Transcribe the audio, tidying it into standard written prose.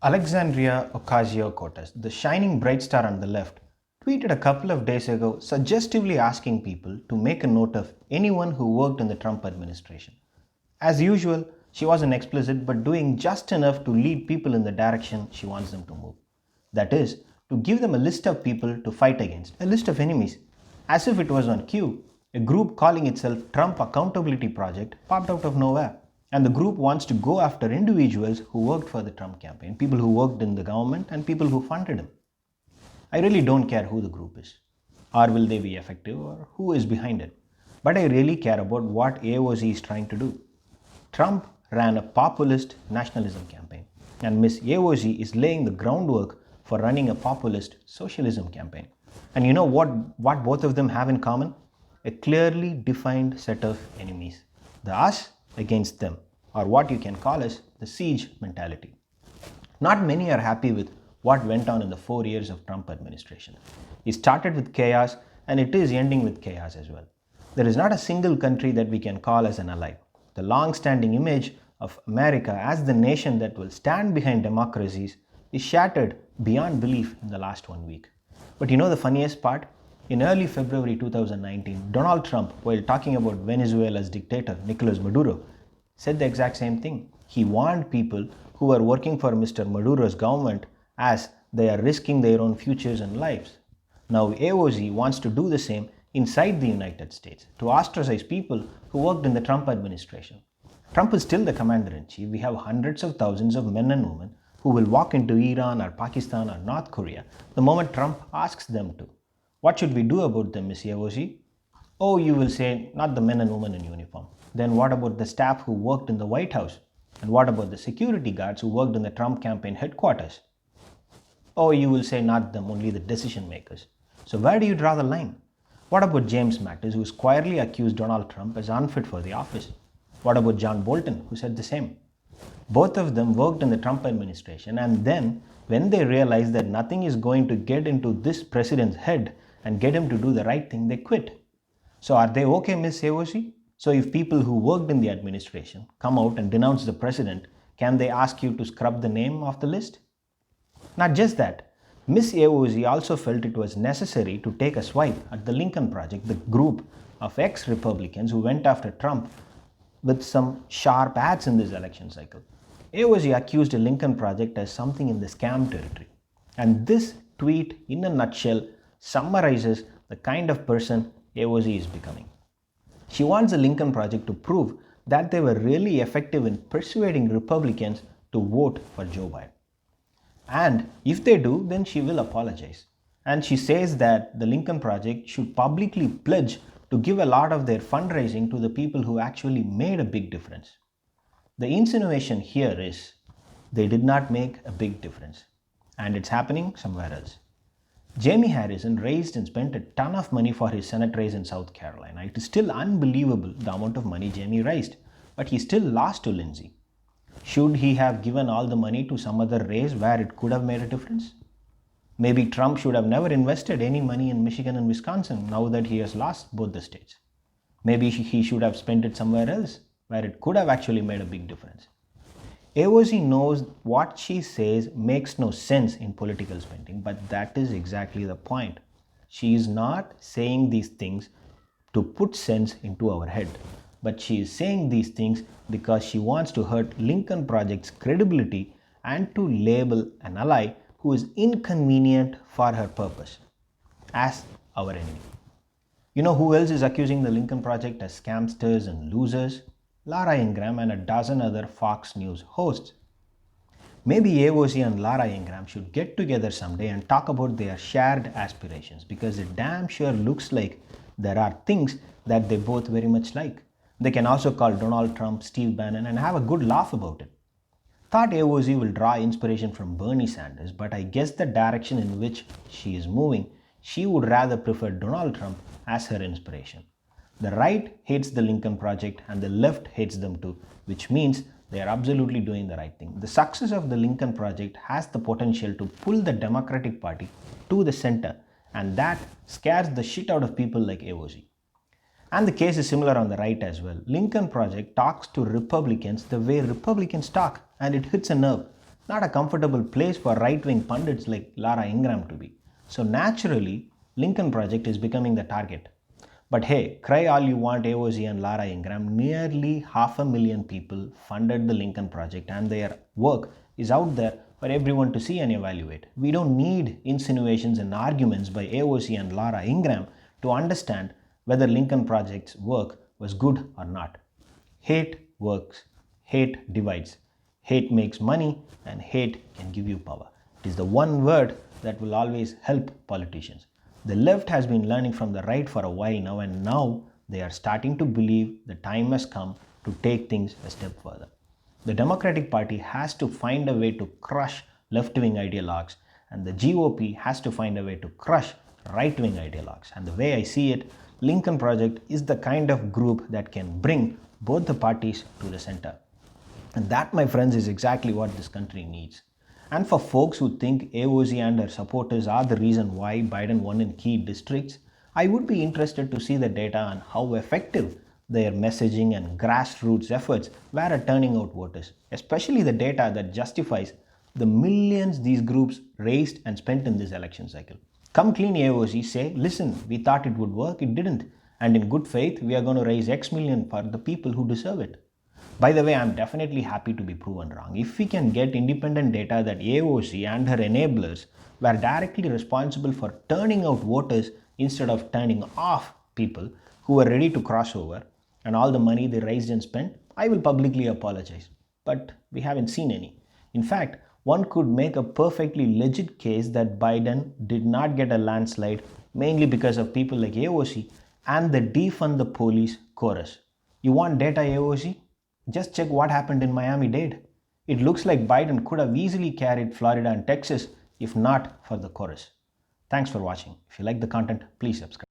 Alexandria Ocasio-Cortez, the shining bright star on the left, tweeted a couple of days ago suggestively asking people to make a note of anyone who worked in the Trump administration. As usual, she wasn't explicit but doing just enough to lead people in the direction she wants them to move. That is, to give them a list of people to fight against, a list of enemies. As if it was on cue, a group calling itself Trump Accountability Project popped out of nowhere. And the group wants to go after individuals who worked for the Trump campaign, people who worked in the government, and people who funded him. I really don't care who the group is, or will they be effective, or who is behind it. But I really care about what AOC is trying to do. Trump ran a populist nationalism campaign, and Miss AOC is laying the groundwork for running a populist socialism campaign. And you know what both of them have in common? A clearly defined set of enemies. The us against them, or what you can call as the siege mentality. Not many are happy with what went on in the 4 years of Trump administration. It started with chaos and it is ending with chaos as well. There is not a single country that we can call as an ally. The long-standing image of America as the nation that will stand behind democracies is shattered beyond belief in the last 1 week. But you know the funniest part? In early February 2019, Donald Trump, while talking about Venezuela's dictator Nicolas Maduro, said the exact same thing. He warned people who were working for Mr. Maduro's government as they are risking their own futures and lives. Now AOC wants to do the same inside the United States, to ostracize people who worked in the Trump administration. Trump is still the commander-in-chief. We have hundreds of thousands of men and women who will walk into Iran or Pakistan or North Korea the moment Trump asks them to. What should we do about them, Ms. AOC? Oh, you will say, not the men and women in uniform. Then what about the staff who worked in the White House? And what about the security guards who worked in the Trump campaign headquarters? Oh, you will say, not them, only the decision makers. So where do you draw the line? What about James Mattis, who squarely accused Donald Trump as unfit for the office? What about John Bolton, who said the same? Both of them worked in the Trump administration, and then when they realized that nothing is going to get into this president's head and get him to do the right thing, they quit. So are they okay, Ms. AOC? So if people who worked in the administration come out and denounce the president, can they ask you to scrub the name off the list? Not just that, Ms. AOC also felt it was necessary to take a swipe at the Lincoln Project, the group of ex-Republicans who went after Trump with some sharp ads in this election cycle. AOC accused the Lincoln Project as something in the scam territory. And this tweet, in a nutshell, summarizes the kind of person AOC is becoming. She wants the Lincoln Project to prove that they were really effective in persuading Republicans to vote for Joe Biden. And if they do, then she will apologize. And she says that the Lincoln Project should publicly pledge to give a lot of their fundraising to the people who actually made a big difference. The insinuation here is they did not make a big difference, and it's happening somewhere else. Jamie Harrison raised and spent a ton of money for his Senate race in South Carolina. It is still unbelievable the amount of money Jamie raised, but he still lost to Lindsey. Should he have given all the money to some other race where it could have made a difference? Maybe Trump should have never invested any money in Michigan and Wisconsin now that he has lost both the states. Maybe he should have spent it somewhere else where it could have actually made a big difference. AOC knows what she says makes no sense in political spending, but that is exactly the point. She is not saying these things to put sense into our head, but she is saying these things because she wants to hurt Lincoln Project's credibility and to label an ally who is inconvenient for her purpose as our enemy. You know who else is accusing the Lincoln Project as scamsters and losers? Laura Ingraham and a dozen other Fox News hosts. Maybe AOC and Laura Ingraham should get together someday and talk about their shared aspirations, because it damn sure looks like there are things that they both very much like. They can also call Donald Trump Steve Bannon and have a good laugh about it. Thought AOC will draw inspiration from Bernie Sanders, but I guess the direction in which she is moving, she would rather prefer Donald Trump as her inspiration. The right hates the Lincoln Project and the left hates them too, which means they are absolutely doing the right thing. The success of the Lincoln Project has the potential to pull the Democratic Party to the center, and that scares the shit out of people like AOC. And the case is similar on the right as well. Lincoln Project talks to Republicans the way Republicans talk, and it hits a nerve. not a comfortable place for right-wing pundits like Lara Ingram to be. So naturally, Lincoln Project is becoming the target. But hey, cry all you want AOC and Lara Ingram, nearly 500,000 people funded the Lincoln Project and their work is out there for everyone to see and evaluate. We don't need insinuations and arguments by AOC and Lara Ingram to understand whether Lincoln Project's work was good or not. Hate works, hate divides, hate makes money, and hate can give you power. It is the one word that will always help politicians. The left has been learning from the right for a while now, and now they are starting to believe the time has come to take things a step further. The Democratic Party has to find a way to crush left-wing ideologues, and the GOP has to find a way to crush right-wing ideologues. And the way I see it, Lincoln Project is the kind of group that can bring both the parties to the center. And that, my friends, is exactly what this country needs. And for folks who think AOC and her supporters are the reason why Biden won in key districts, I would be interested to see the data on how effective their messaging and grassroots efforts were at turning out voters, especially the data that justifies the millions these groups raised and spent in this election cycle. Come clean, AOC, say, listen, we thought it would work, it didn't. And in good faith, we are going to raise X million for the people who deserve it. By the way, I'm definitely happy to be proven wrong. If we can get independent data that AOC and her enablers were directly responsible for turning out voters instead of turning off people who were ready to cross over and all the money they raised and spent, I will publicly apologize. But we haven't seen any. In fact, one could make a perfectly legit case that Biden did not get a landslide mainly because of people like AOC and the defund the police chorus. You want data, AOC? Just check what happened in Miami-Dade. It looks like Biden could have easily carried Florida and Texas if not for the chorus. Thanks for watching. If you like the content, please subscribe.